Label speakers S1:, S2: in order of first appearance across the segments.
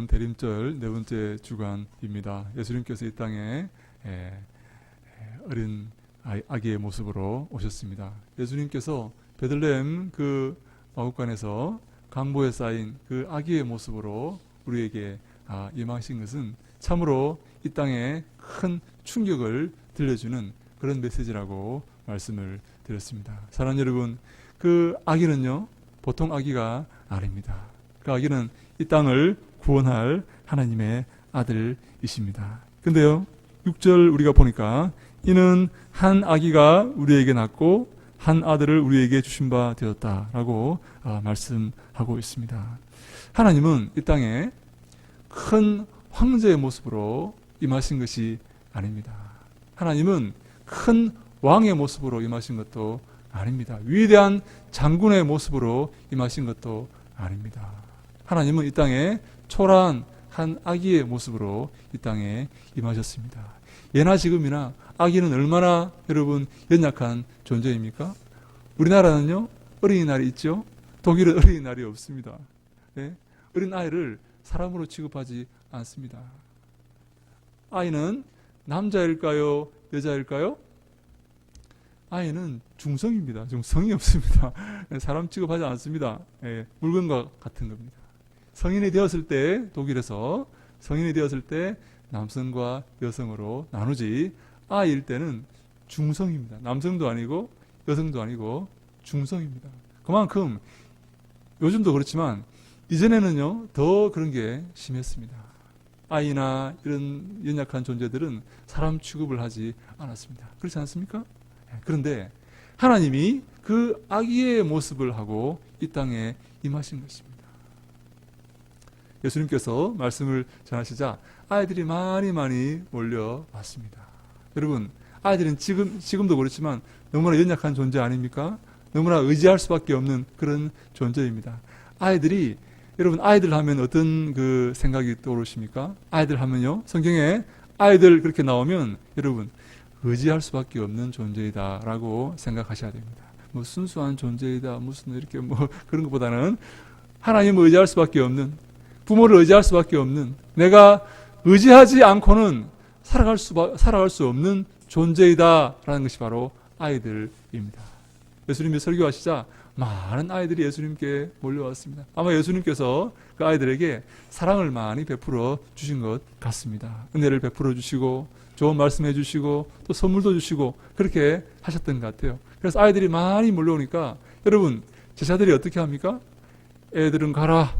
S1: 이번 대림절 네 번째 주간입니다. 예수님께서 이 땅에 어린 아기의 모습으로 오셨습니다. 예수님께서 베들레헴 그 마구간에서 강보에 쌓인 그 아기의 모습으로 우리에게 임하신 것은 참으로 이 땅에 큰 충격을 들려주는 그런 메시지라고 말씀을 드렸습니다. 사랑하는 여러분, 그 아기는요 보통 아기가 아닙니다. 그 아기는 이 땅을 구원할 하나님의 아들이십니다. 근데요 6절 우리가 보니까 이는 한 아기가 우리에게 낳고 한 아들을 우리에게 주신 바 되었다라고 말씀하고 있습니다. 하나님은 이 땅에 큰 황제의 모습으로 임하신 것이 아닙니다. 하나님은 큰 왕의 모습으로 임하신 것도 아닙니다. 위대한 장군의 모습으로 임하신 것도 아닙니다. 하나님은 이 땅에 초라한 한 아기의 모습으로 이 땅에 임하셨습니다. 예나 지금이나 아기는 얼마나 여러분 연약한 존재입니까? 우리나라는요 어린이날이 있죠. 독일은 어린이날이 없습니다. 네? 어린아이를 사람으로 취급하지 않습니다. 아이는 남자일까요? 여자일까요? 아이는 중성입니다. 중성이 없습니다. 사람 취급하지 않습니다. 물건과 같은 겁니다. 성인이 되었을 때 독일에서 성인이 되었을 때 남성과 여성으로 나누지 아이일 때는 중성입니다. 남성도 아니고 여성도 아니고 중성입니다. 그만큼 요즘도 그렇지만 이전에는요 더 그런 게 심했습니다. 아이나 이런 연약한 존재들은 사람 취급을 하지 않았습니다. 그렇지 않습니까? 그런데 하나님이 그 아기의 모습을 하고 이 땅에 임하신 것입니다. 예수님께서 말씀을 전하시자 아이들이 많이 몰려왔습니다. 여러분, 아이들은 지금도 그렇지만 너무나 연약한 존재 아닙니까? 너무나 의지할 수밖에 없는 그런 존재입니다. 아이들이, 여러분, 아이들 하면 어떤 그 생각이 떠오르십니까? 아이들 하면요, 성경에 아이들 그렇게 나오면 여러분, 의지할 수밖에 없는 존재이다라고 생각하셔야 됩니다. 뭐 순수한 존재이다, 무슨 이렇게 뭐 그런 것보다는 하나님을 의지할 수밖에 없는, 부모를 의지할 수밖에 없는, 내가 의지하지 않고는 살아갈 수 없는 존재이다라는 것이 바로 아이들입니다. 예수님이 설교하시자 많은 아이들이 예수님께 몰려왔습니다. 아마 예수님께서 그 아이들에게 사랑을 많이 베풀어 주신 것 같습니다. 은혜를 베풀어 주시고 좋은 말씀해 주시고 또 선물도 주시고 그렇게 하셨던 것 같아요. 그래서 아이들이 많이 몰려오니까 여러분 제자들이 어떻게 합니까? 애들은 가라.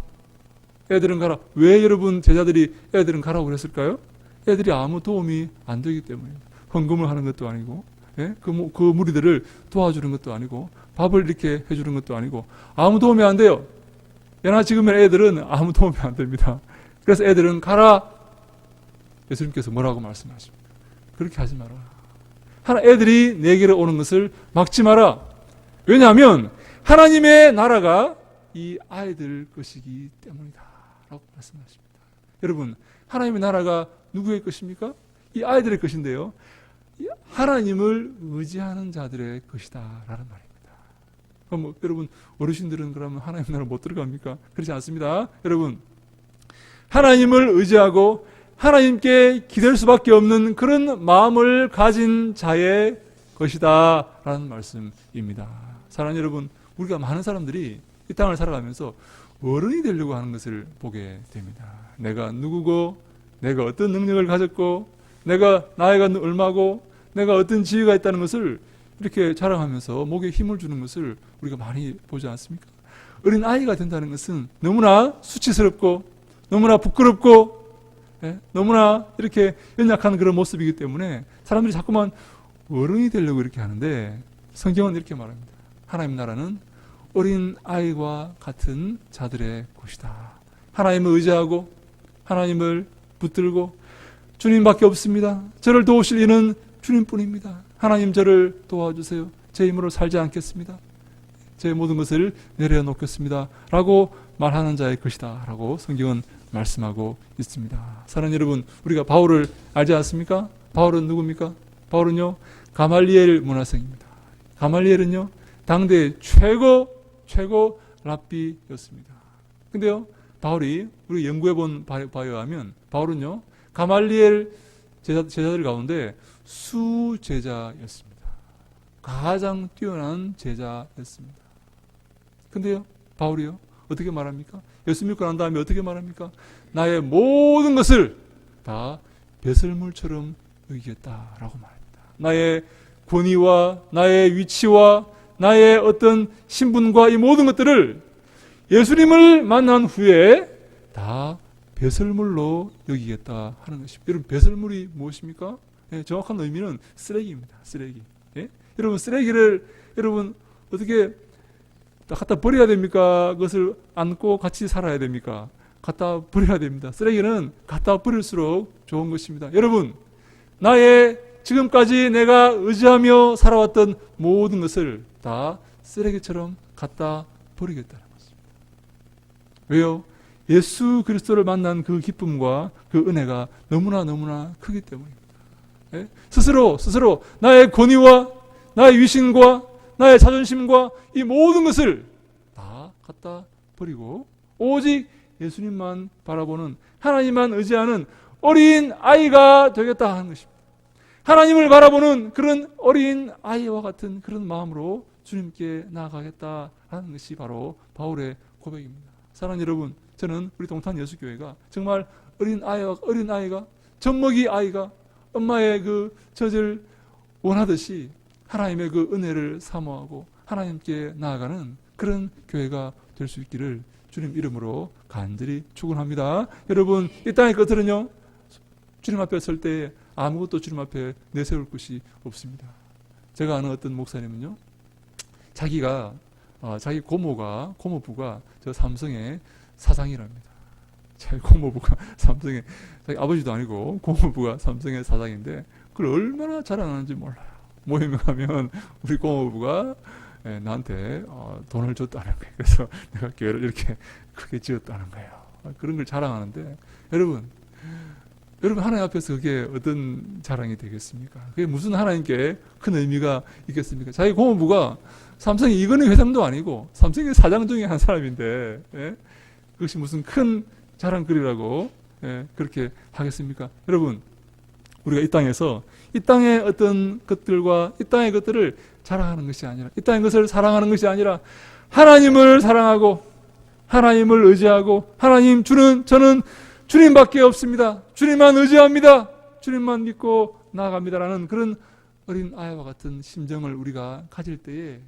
S1: 애들은 가라. 왜 여러분 제자들이 애들은 가라고 그랬을까요? 애들이 아무 도움이 안 되기 때문입니다. 헌금을 하는 것도 아니고 그 무리들을 도와주는 것도 아니고 밥을 이렇게 해주는 것도 아니고 아무 도움이 안 돼요. 예나 지금의 애들은 아무 도움이 안 됩니다. 그래서 애들은 가라. 예수님께서 뭐라고 말씀하십니까? 그렇게 하지 마라. 애들이 내게로 오는 것을 막지 마라. 왜냐하면 하나님의 나라가 이 아이들 것이기 때문이다 라고 말씀하십니다. 여러분, 하나님의 나라가 누구의 것입니까? 이 아이들의 것인데요, 하나님을 의지하는 자들의 것이다 라는 말입니다. 그럼 여러분 어르신들은 그러면 하나님 나라 못 들어갑니까? 그렇지 않습니다. 여러분, 하나님을 의지하고 하나님께 기댈 수밖에 없는 그런 마음을 가진 자의 것이다 라는 말씀입니다. 사랑하는 여러분, 우리가 많은 사람들이 이 땅을 살아가면서 어른이 되려고 하는 것을 보게 됩니다. 내가 누구고, 내가 어떤 능력을 가졌고, 내가 나이가 얼마고, 내가 어떤 지위가 있다는 것을 이렇게 자랑하면서 목에 힘을 주는 것을 우리가 많이 보지 않습니까? 어린 아이가 된다는 것은 너무나 수치스럽고 너무나 부끄럽고 너무나 이렇게 연약한 그런 모습이기 때문에 사람들이 자꾸만 어른이 되려고 이렇게 하는데 성경은 이렇게 말합니다. 하나님 나라는 어린 아이와 같은 자들의 것이다. 하나님을 의지하고 하나님을 붙들고 주님밖에 없습니다. 저를 도우실 이는 주님뿐입니다. 하나님 저를 도와주세요. 제 힘으로 살지 않겠습니다. 제 모든 것을 내려놓겠습니다. 라고 말하는 자의 것이다. 라고 성경은 말씀하고 있습니다. 사랑하는 여러분, 우리가 바울을 알지 않습니까? 바울은 누굽니까? 바울은요, 가말리엘 문화생입니다. 가말리엘은요, 당대 최고 랍비였습니다. 근데요, 바울이 우리 연구해본 바에 의하면 바울은요 가말리엘 제자들 가운데 수제자였습니다. 가장 뛰어난 제자였습니다. 근데요 바울이요 어떻게 말합니까? 예수 믿고 난 다음에 어떻게 말합니까? 나의 모든 것을 다 배설물처럼 여기겠다라고 말합니다. 나의 권위와 나의 위치와 나의 어떤 신분과 이 모든 것들을 예수님을 만난 후에 다 배설물로 여기겠다 하는 것입니다. 여러분 배설물이 무엇입니까? 예, 정확한 의미는 쓰레기입니다. 쓰레기. 예? 여러분 쓰레기를 여러분 어떻게 갖다 버려야 됩니까? 그것을 안고 같이 살아야 됩니까? 갖다 버려야 됩니다. 쓰레기는 갖다 버릴수록 좋은 것입니다. 여러분 나의 지금까지 내가 의지하며 살아왔던 모든 것을 다 쓰레기처럼 갖다 버리겠다는 것입니다. 왜요? 예수 그리스도를 만난 그 기쁨과 그 은혜가 너무나 크기 때문입니다. 예? 스스로 나의 권위와 나의 위신과 나의 자존심과 이 모든 것을 다 갖다 버리고 오직 예수님만 바라보는 하나님만 의지하는 어린 아이가 되겠다 하는 것입니다. 하나님을 바라보는 그런 어린 아이와 같은 그런 마음으로 주님께 나아가겠다 하는 것이 바로 바울의 고백입니다. 사랑하는 여러분, 저는 우리 동탄 예수교회가 정말 어린 아이가 젖먹이 아이가 엄마의 그 젖을 원하듯이 하나님의 그 은혜를 사모하고 하나님께 나아가는 그런 교회가 될 수 있기를 주님 이름으로 간절히 축원합니다. 여러분 이 땅의 것들은요 주님 앞에 설 때 아무것도 주님 앞에 내세울 것이 없습니다. 제가 아는 어떤 목사님은요 자기가 자기 고모부가 저 삼성의 사장이랍니다. 자기 고모부가 삼성의 자기 아버지도 아니고 고모부가 삼성의 사장인데 그걸 얼마나 자랑하는지 몰라요. 모임에 가면 우리 고모부가 나한테 돈을 줬다는 거예요. 그래서 내가 교회를 이렇게 크게 지었다는 거예요. 그런 걸 자랑하는데 여러분 하나님 앞에서 그게 어떤 자랑이 되겠습니까? 그게 무슨 하나님께 큰 의미가 있겠습니까? 자기 고모부가 삼성의 이건희 회장도 아니고 삼성의 사장 중에 한 사람인데 그것이 무슨 큰 자랑거리라고 그렇게 하겠습니까? 여러분 우리가 이 땅에서 이 땅의 어떤 것들과 이 땅의 것들을 자랑하는 것이 아니라 이 땅의 것을 사랑하는 것이 아니라 하나님을 사랑하고 하나님을 의지하고 하나님 저는 주님밖에 없습니다. 주님만 의지합니다. 주님만 믿고 나아갑니다라는 그런 어린 아이와 같은 심정을 우리가 가질 때에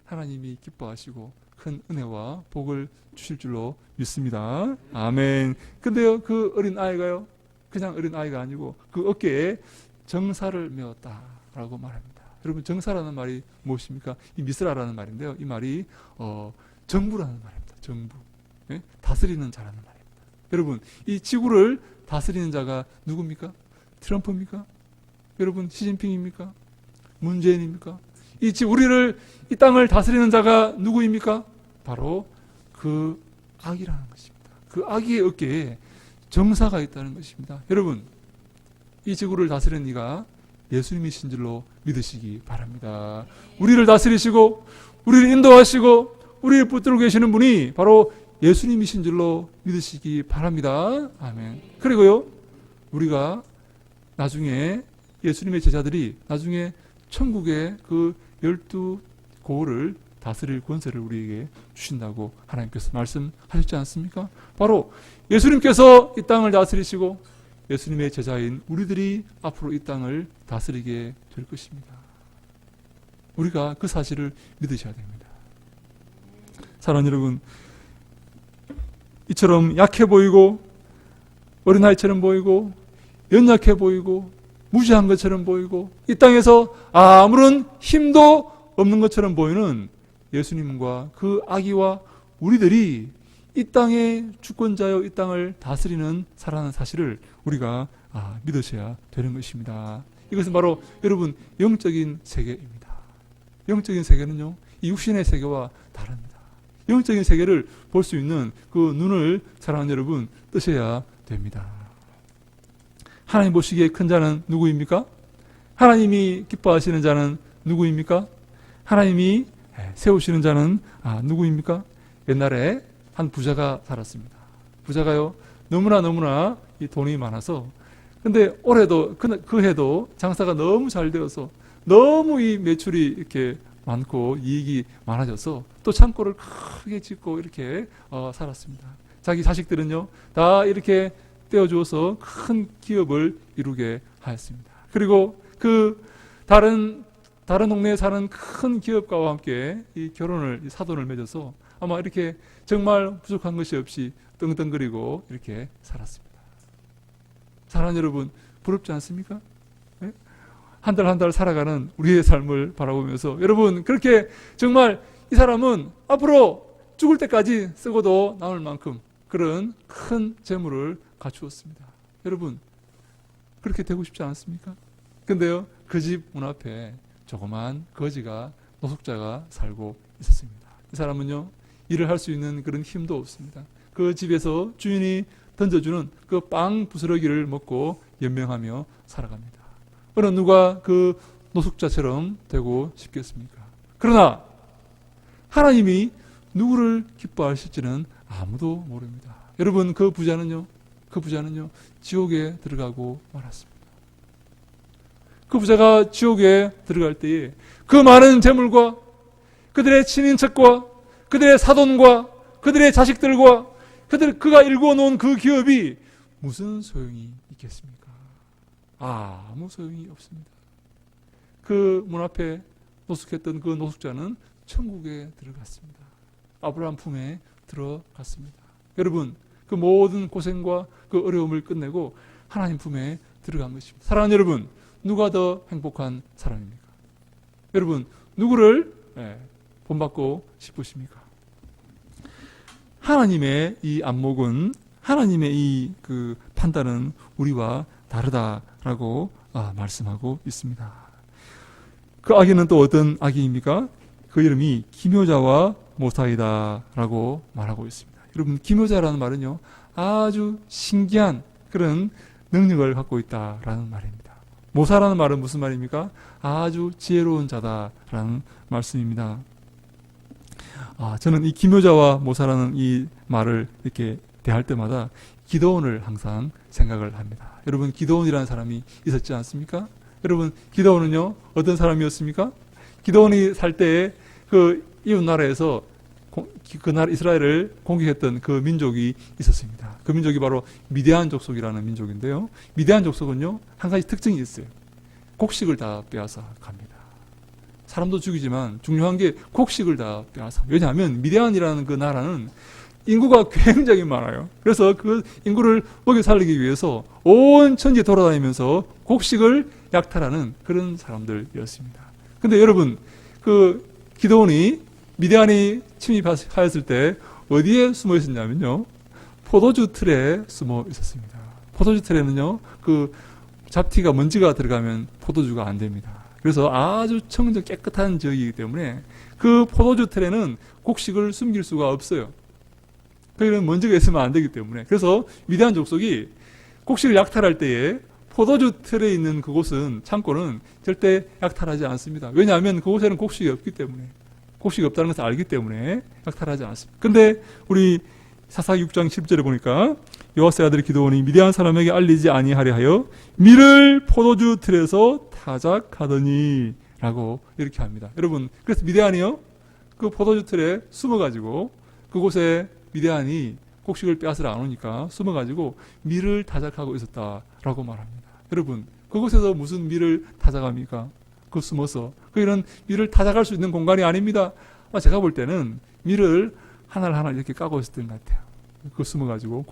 S1: 하나님이 기뻐하시고 큰 은혜와 복을 주실 줄로 믿습니다. 아멘. 근데요 그 어린 아이가요 그냥 어린 아이가 아니고 그 어깨에 정사를 메었다라고 말합니다. 여러분 정사라는 말이 무엇입니까? 이 미스라라는 말인데요. 이 말이 정부라는 말입니다. 정부. 예? 다스리는 자라는 말입니다. 여러분 이 지구를 다스리는 자가 누굽니까? 트럼프입니까? 여러분 시진핑입니까? 문재인입니까? 우리를 이 땅을 다스리는 자가 누구입니까? 바로 그 악이라는 것입니다. 그 악의 어깨에 정사가 있다는 것입니다. 여러분 이 지구를 다스리는 이가 예수님이신 줄로 믿으시기 바랍니다. 우리를 다스리시고 우리를 인도하시고 우리를 붙들고 계시는 분이 바로 예수님이신 줄로 믿으시기 바랍니다. 아멘. 그리고요 우리가 나중에 예수님의 제자들이 나중에 천국의 그 12고을을 다스릴 권세를 우리에게 주신다고 하나님께서 말씀하셨지 않습니까? 바로 예수님께서 이 땅을 다스리시고 예수님의 제자인 우리들이 앞으로 이 땅을 다스리게 될 것입니다. 우리가 그 사실을 믿으셔야 됩니다. 사랑하는 여러분, 이처럼 약해 보이고 어린아이처럼 보이고 연약해 보이고 무지한 것처럼 보이고 이 땅에서 아무런 힘도 없는 것처럼 보이는 예수님과 그 아기와 우리들이 이 땅의 주권자요 이 땅을 다스리는 사라는 사실을 우리가 믿으셔야 되는 것입니다. 이것은 바로 여러분 영적인 세계입니다. 영적인 세계는요 이 육신의 세계와 다릅니다. 영적인 세계를 볼 수 있는 그 눈을 사랑하는 여러분 뜨셔야 됩니다. 하나님 보시기에 큰 자는 누구입니까? 하나님이 기뻐하시는 자는 누구입니까? 하나님이 세우시는 자는 누구입니까? 옛날에 한 부자가 살았습니다. 부자가요. 너무나 이 돈이 많아서 근데 올해도 그 해도 장사가 너무 잘 되어서 너무 이 매출이 이렇게 많고 이익이 많아져서 또 창고를 크게 짓고 이렇게 살았습니다. 자기 자식들은요 다 이렇게 떼어주어서 큰 기업을 이루게 하였습니다. 그리고 그 다른 동네에 사는 큰 기업가와 함께 이 결혼을 사돈을 맺어서 아마 이렇게 정말 부족한 것이 없이 떵떵거리고 이렇게 살았습니다. 사랑하는 여러분, 부럽지 않습니까? 네? 한 달 한 달 살아가는 우리의 삶을 바라보면서 여러분 그렇게 정말 이 사람은 앞으로 죽을 때까지 쓰고도 남을 만큼 그런 큰 재물을 갖추었습니다. 여러분 그렇게 되고 싶지 않습니까? 근데요 그 집 문 앞에 조그만 거지가 노숙자가 살고 있었습니다. 이 사람은요 일을 할 수 있는 그런 힘도 없습니다. 그 집에서 주인이 던져주는 그 빵 부스러기를 먹고 연명하며 살아갑니다. 어느 누가 그 노숙자처럼 되고 싶겠습니까? 그러나 하나님이 누구를 기뻐하실지는 아무도 모릅니다. 여러분 그 부자는요 지옥에 들어가고 말았습니다. 그 부자가 지옥에 들어갈 때에 그 많은 재물과 그들의 친인척과 그들의 사돈과 그들의 자식들과 그가 일구어 놓은 그 기업이 무슨 소용이 있겠습니까? 아무 소용이 없습니다. 그 문 앞에 노숙했던 그 노숙자는 천국에 들어갔습니다. 아브라함 품에 들어갔습니다. 여러분 그 모든 고생과 그 어려움을 끝내고 하나님 품에 들어간 것입니다. 사랑하는 여러분 누가 더 행복한 사람입니까? 여러분 누구를 본받고 싶으십니까? 하나님의 이 안목은 하나님의 이 그 판단은 우리와 다르다라고 말씀하고 있습니다. 그 아기는 또 어떤 아기입니까? 그 이름이 기묘자와 모사이다라고 말하고 있습니다. 여러분 기묘자라는 말은요 아주 신기한 그런 능력을 갖고 있다라는 말입니다. 모사라는 말은 무슨 말입니까? 아주 지혜로운 자다라는 말씀입니다. 저는 이 기묘자와 모사라는 이 말을 이렇게 대할 때마다 기드온을 항상 생각을 합니다. 여러분 기드온이라는 사람이 있었지 않습니까? 여러분 기드온은요 어떤 사람이었습니까? 기드온이 살 때에 그 이웃 나라에서 그날 이스라엘을 공격했던 그 민족이 있었습니다. 그 민족이 바로 미디안 족속이라는 민족인데요. 미디안 족속은요 한 가지 특징이 있어요. 곡식을 다 빼앗아 갑니다. 사람도 죽이지만 중요한 게 곡식을 다 빼앗아. 왜냐하면 미디안이라는 그 나라는 인구가 굉장히 많아요. 그래서 그 인구를 먹여 살리기 위해서 온 천지에 돌아다니면서 곡식을 약탈하는 그런 사람들이었습니다. 근데 여러분 그 기드온이 미디안이 침입하였을 때 어디에 숨어 있었냐면요 포도주 틀에 숨어 있었습니다. 포도주 틀에는요 그 잡티가 먼지가 들어가면 포도주가 안 됩니다. 그래서 아주 청정 깨끗한 지역이기 때문에 그 포도주 틀에는 곡식을 숨길 수가 없어요. 그러면 먼지가 있으면 안 되기 때문에. 그래서 미디안 족속이 곡식을 약탈할 때에 포도주 틀에 있는 그곳은 창고는 절대 약탈하지 않습니다. 왜냐하면 그곳에는 곡식이 없기 때문에. 곡식이 없다는 것을 알기 때문에 약탈하지 않습니다. 근데 우리 사사기 6장 10절에 보니까 여호와의 아들 기드온이 미디안 사람에게 알리지 아니하려 하여 밀을 포도주 틀에서 타작하더니 라고 이렇게 합니다. 여러분 그래서 미디안이요 그 포도주 틀에 숨어가지고 그곳에 미디안이 곡식을 빼앗으러 안 오니까 숨어가지고 밀을 타작하고 있었다라고 말합니다. 여러분 그곳에서 무슨 밀을 타작합니까? 그 숨어서 이런 밀을 타작할 수 있는 공간이 아닙니다. 제가 볼 때는 밀을 하나를 이렇게 까고 있었던 것 같아요. 그 숨어가지고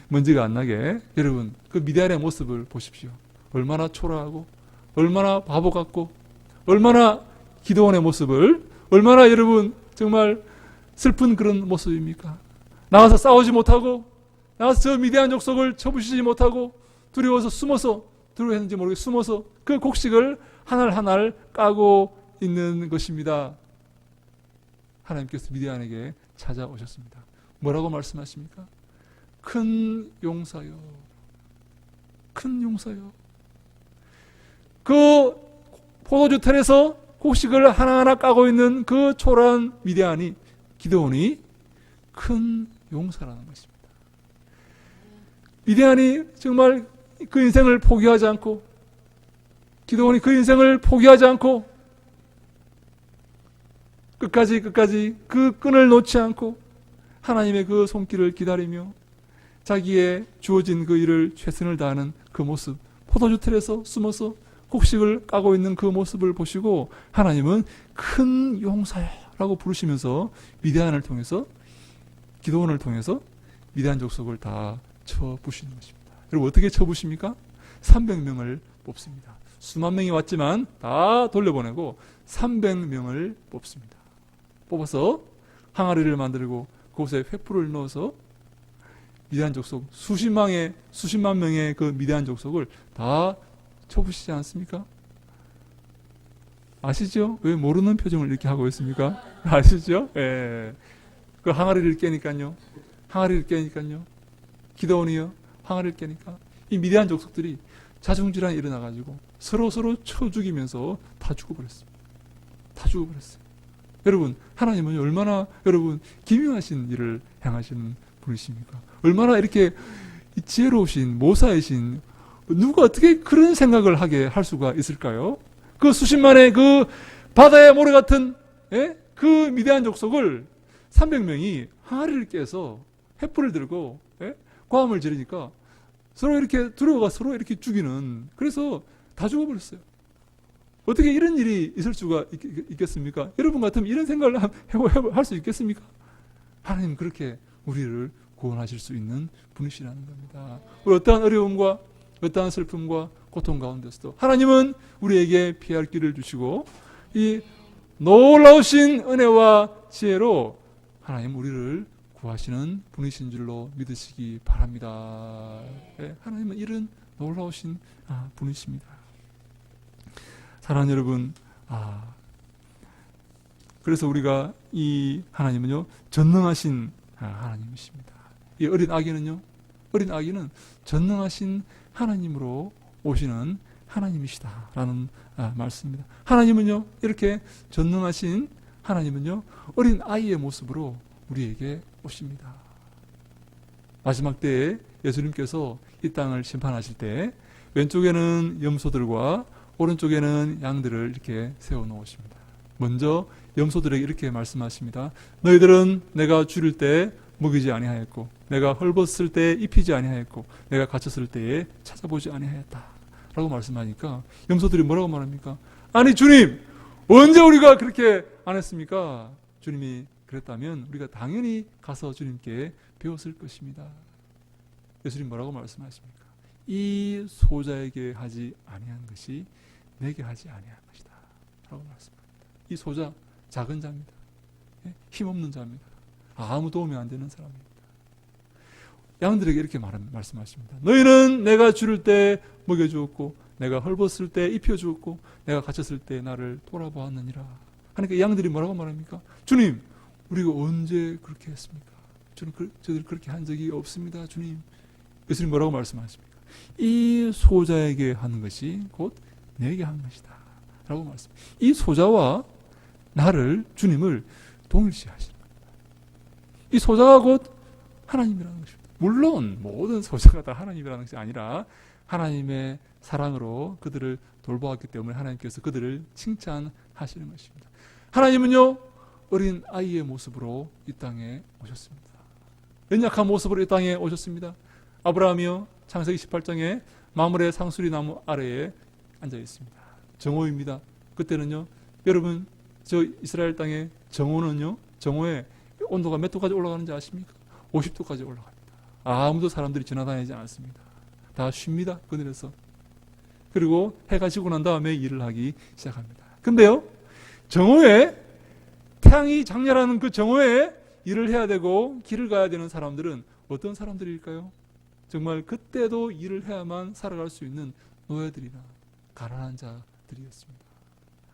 S1: 먼지가 안 나게. 여러분 그 미디안의 모습을 보십시오. 얼마나 초라하고 얼마나 바보 같고 얼마나 기드온의 모습을 얼마나 여러분 정말 슬픈 그런 모습입니까? 나가서 싸우지 못하고 나가서 저 미디안 족속을 쳐부수지 못하고 두려워서 숨어서 두려워했는지 모르게 숨어서 그 곡식을 하나를 까고 있는 것입니다. 하나님께서 미디안에게 찾아오셨습니다. 뭐라고 말씀하십니까? 큰 용사요. 큰 용사요. 그 포도주 틀에서 곡식을 하나하나 까고 있는 그 초라한 미디안이 기드온이 큰 용사라는 것입니다. 미디안이 정말 그 인생을 포기하지 않고, 기드온이 그 인생을 포기하지 않고 끝까지 그 끈을 놓지 않고 하나님의 그 손길을 기다리며 자기의 주어진 그 일을 최선을 다하는 그 모습, 포도주 틀에서 숨어서 곡식을 까고 있는 그 모습을 보시고 하나님은 큰 용사야라고 부르시면서 미디안을 통해서, 기드온을 통해서 미디안 족속을 다 쳐부시는 것입니다. 여러분 어떻게 쳐부십니까? 300명을 뽑습니다. 수만 명이 왔지만 다 돌려보내고 300명을 뽑습니다. 뽑아서 항아리를 만들고 그곳에 횃불을 넣어서 미디안 족속 수십만 명의 그 미디안 족속을 다 쳐부시지 않습니까? 아시죠? 왜 모르는 표정을 이렇게 하고 있습니까? 아시죠? 예. 그 항아리를 깨니까요. 기드온이요. 항아리를 깨니까 이 미디안 족속들이 자중질환이 일어나가지고 서로 쳐 죽이면서 다 죽어버렸습니다. 여러분 하나님은 얼마나 여러분 기묘하신 일을 행하시는 분이십니까? 얼마나 이렇게 지혜로우신 모사이신, 누가 어떻게 그런 생각을 하게 할 수가 있을까요? 그 수십만의 그 바다의 모래 같은 그 미디안 족속을 300명이 항아리를 깨서 횃불을 들고 고함을 지르니까 서로 이렇게 들어가 서로 이렇게 죽이는, 그래서 다 죽어버렸어요. 어떻게 이런 일이 있을 수가 있겠습니까? 여러분 같으면 이런 생각을 할 수 있겠습니까? 하나님 그렇게 우리를 구원하실 수 있는 분이시라는 겁니다. 우리 어떠한 어려움과 어떠한 슬픔과 고통 가운데서도 하나님은 우리에게 피할 길을 주시고 이 놀라우신 은혜와 지혜로 하나님 우리를 구하시는 분이신 줄로 믿으시기 바랍니다. 하나님은 이런 놀라우신 분이십니다. 사랑하는 여러분, 그래서 우리가 이 하나님은요 전능하신 하나님이십니다. 이 어린 아기는 전능하신 하나님으로 오시는 하나님이시다라는 말씀입니다. 하나님은요 이렇게 전능하신 하나님은요 어린 아이의 모습으로 우리에게 오십니다. 마지막 때에 예수님께서 이 땅을 심판하실 때 왼쪽에는 염소들과 오른쪽에는 양들을 이렇게 세워 놓으십니다. 먼저 염소들에게 이렇게 말씀하십니다. 너희들은 내가 줄일 때 먹이지 아니하였고 내가 헐벗을 때 입히지 아니하였고 내가 갇혔을 때에 찾아보지 아니하였다 라고 말씀하니까 염소들이 뭐라고 말합니까? 아니 주님, 언제 우리가 그렇게 안 했습니까? 주님이 그랬다면 우리가 당연히 가서 주님께 배웠을 것입니다. 예수님 뭐라고 말씀하십니까? 이 소자에게 하지 아니한 것이 내게 하지 아니한 것이다 라고 말씀합니다. 이 소자 작은 자입니다. 힘없는 자입니다. 아무 도움이 안 되는 사람입니다. 양들에게 이렇게 말씀하십니다. 너희는 내가 줄일 때 먹여주었고 내가 헐벗을 때 입혀주었고 내가 갇혔을 때 나를 돌아보았느니라. 하니까 양들이 뭐라고 말합니까? 주님, 우리가 언제 그렇게 했습니까? 저들 그렇게 한 적이 없습니다. 주님. 예수님 뭐라고 말씀하십니까? 이 소자에게 하는 것이 곧 내게 한 것이다 라고 말씀합니다. 이 소자와 나를, 주님을 동일시하시는 겁니다. 이 소자가 곧 하나님이라는 것입니다. 물론 모든 소자가 다 하나님이라는 것이 아니라 하나님의 사랑으로 그들을 돌보았기 때문에 하나님께서 그들을 칭찬하시는 것입니다. 하나님은요 어린 아이의 모습으로 이 땅에 오셨습니다. 연약한 모습으로 이 땅에 오셨습니다. 아브라함이요 창세기 18장에 마므레 상수리 나무 아래에 앉아 있습니다. 정오입니다. 그때는요 여러분 저 이스라엘 땅의 정오에 온도가 몇 도까지 올라가는지 아십니까? 50도까지 올라갑니다. 아무도 사람들이 지나다니지 않습니다. 다 쉽니다. 그늘에서. 그리고 해가 지고 난 다음에 일을 하기 시작합니다. 근데요 정오에 태양이 장렬하는 그 정오에 일을 해야 되고 길을 가야 되는 사람들은 어떤 사람들일까요? 정말 그때도 일을 해야만 살아갈 수 있는 노예들이나 가난한 자들이었습니다.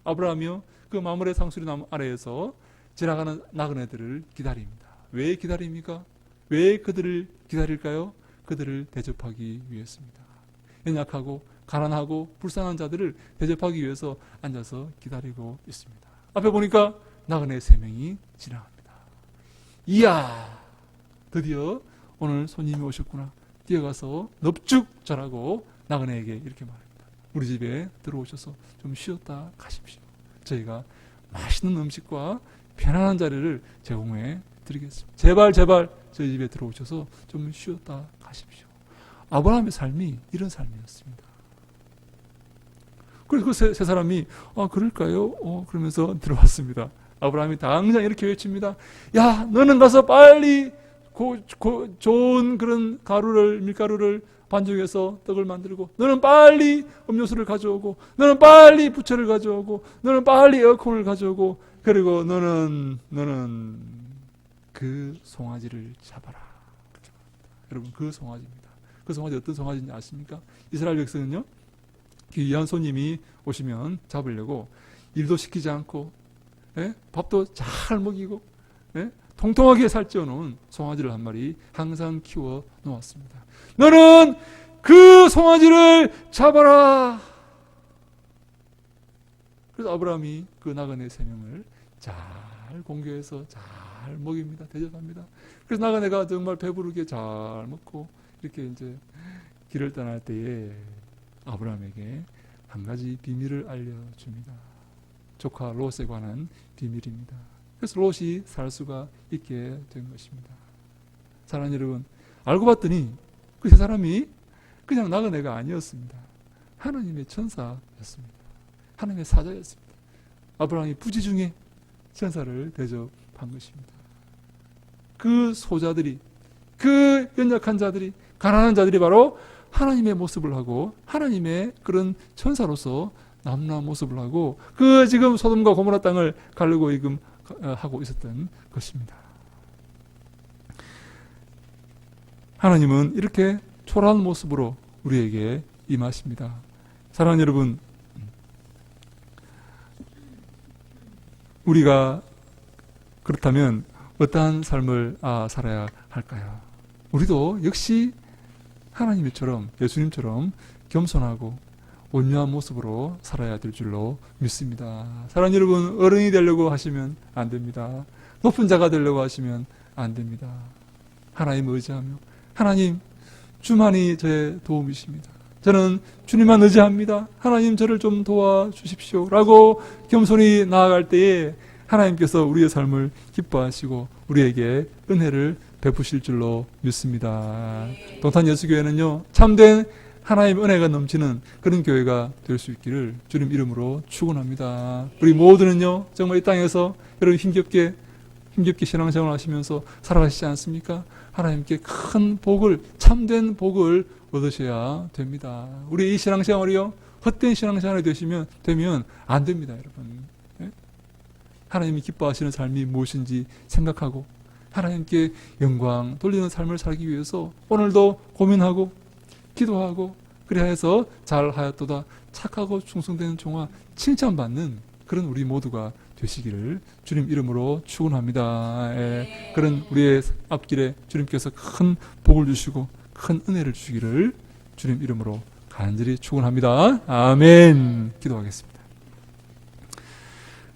S1: 아브라함이요 그 마므레 상수리 나무 아래에서 지나가는 나그네들을 기다립니다. 왜 기다립니까? 왜 그들을 기다릴까요? 그들을 대접하기 위해서입니다. 연약하고 가난하고 불쌍한 자들을 대접하기 위해서 앉아서 기다리고 있습니다. 앞에 보니까 나그네 3명이 지나갑니다. 이야, 드디어 오늘 손님이 오셨구나. 뛰어가서 넙죽 절하고 나그네에게 이렇게 말합니다. 우리 집에 들어오셔서 좀 쉬었다 가십시오. 저희가 맛있는 음식과 편안한 자리를 제공해 드리겠습니다. 제발 저희 집에 들어오셔서 좀 쉬었다 가십시오. 아브라함의 삶이 이런 삶이었습니다. 그래서 그 세 사람이 그럴까요? 그러면서 들어왔습니다. 아브라함이 당장 이렇게 외칩니다. 야, 너는 가서 빨리 좋은 그런 밀가루를 반죽해서 떡을 만들고, 너는 빨리 음료수를 가져오고, 너는 빨리 부채를 가져오고, 너는 빨리 에어컨을 가져오고, 그리고 너는 그 송아지를 잡아라. 여러분, 그 송아지입니다. 그 송아지 어떤 송아지인지 아십니까? 이스라엘 백성은요, 귀한 손님이 오시면 잡으려고 일도 시키지 않고, 밥도 잘 먹이고, 통통하게 살찌워 놓은 송아지를 한 마리 항상 키워 놓았습니다. 너는 그 송아지를 잡아라. 그래서 아브라함이 그 나그네 3명을 잘 공개해서 잘 먹입니다. 대접합니다. 그래서 나그네가 정말 배부르게 잘 먹고 이렇게 이제 길을 떠날 때에 아브라함에게 한 가지 비밀을 알려줍니다. 조카 롯에 관한 비밀입니다. 그래서 롯이 살 수가 있게 된 것입니다. 사랑하는 여러분, 알고 봤더니 그 세 사람이 그냥 나그네가 아니었습니다. 하나님의 천사였습니다. 하나님의 사자였습니다. 아브라함이 부지 중에 천사를 대접한 것입니다. 그 소자들이, 그 연약한 자들이, 가난한 자들이 바로 하나님의 모습을 하고 하나님의 그런 천사로서 남루한 모습을 하고 그 지금 소돔과 고모라 땅을 가르고 하고 있었던 것입니다. 하나님은 이렇게 초라한 모습으로 우리에게 임하십니다. 사랑하는 여러분, 우리가 그렇다면 어떠한 삶을 살아야 할까요? 우리도 역시 하나님처럼, 예수님처럼 겸손하고 온유한 모습으로 살아야 될 줄로 믿습니다. 사랑하는 여러분, 어른이 되려고 하시면 안 됩니다. 높은 자가 되려고 하시면 안 됩니다. 하나님을 의지하며, 하나님, 주만이 저의 도움이십니다. 저는 주님만 의지합니다. 하나님 저를 좀 도와주십시오. 라고 겸손히 나아갈 때에 하나님께서 우리의 삶을 기뻐하시고 우리에게 은혜를 베푸실 줄로 믿습니다. 동탄예수교회는요, 참된 하나님의 은혜가 넘치는 그런 교회가 될 수 있기를 주님 이름으로 축원합니다. 우리 모두는요, 정말 이 땅에서 여러분 힘겹게 신앙생활 하시면서 살아가시지 않습니까? 하나님께 큰 복을, 참된 복을 얻으셔야 됩니다. 우리 이 신앙생활이요, 헛된 신앙생활이 되면 안 됩니다, 여러분. 하나님이 기뻐하시는 삶이 무엇인지 생각하고 하나님께 영광 돌리는 삶을 살기 위해서 오늘도 고민하고 기도하고 그래서 잘하였도다 착하고 충성되는 종아 칭찬받는 그런 우리 모두가 되시기를 주님 이름으로 축원합니다. 그런 우리의 앞길에 주님께서 큰 복을 주시고 큰 은혜를 주시기를 주님 이름으로 간절히 축원합니다. 아멘. 기도하겠습니다.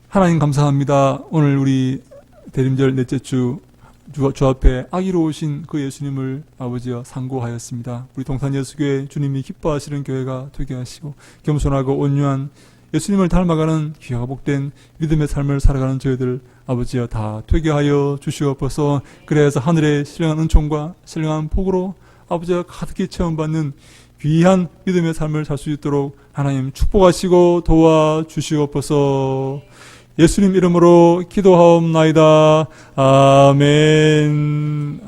S1: 하나님 감사합니다. 오늘 우리 대림절 넷째 주 앞에 아기로 오신 그 예수님을 아버지여 상고하였습니다. 우리 동산예수교회 주님이 기뻐하시는 교회가 되게 하시고 겸손하고 온유한 예수님을 닮아가는 귀하고 복된 믿음의 삶을 살아가는 저희들 아버지여 다 되게 하여 주시옵소서. 그래서 하늘의 신령한 은총과 신령한 복으로 아버지여 가득히 체험받는 귀한 믿음의 삶을 살 수 있도록 하나님 축복하시고 도와주시옵소서. 예수님 이름으로 기도하옵나이다. 아멘.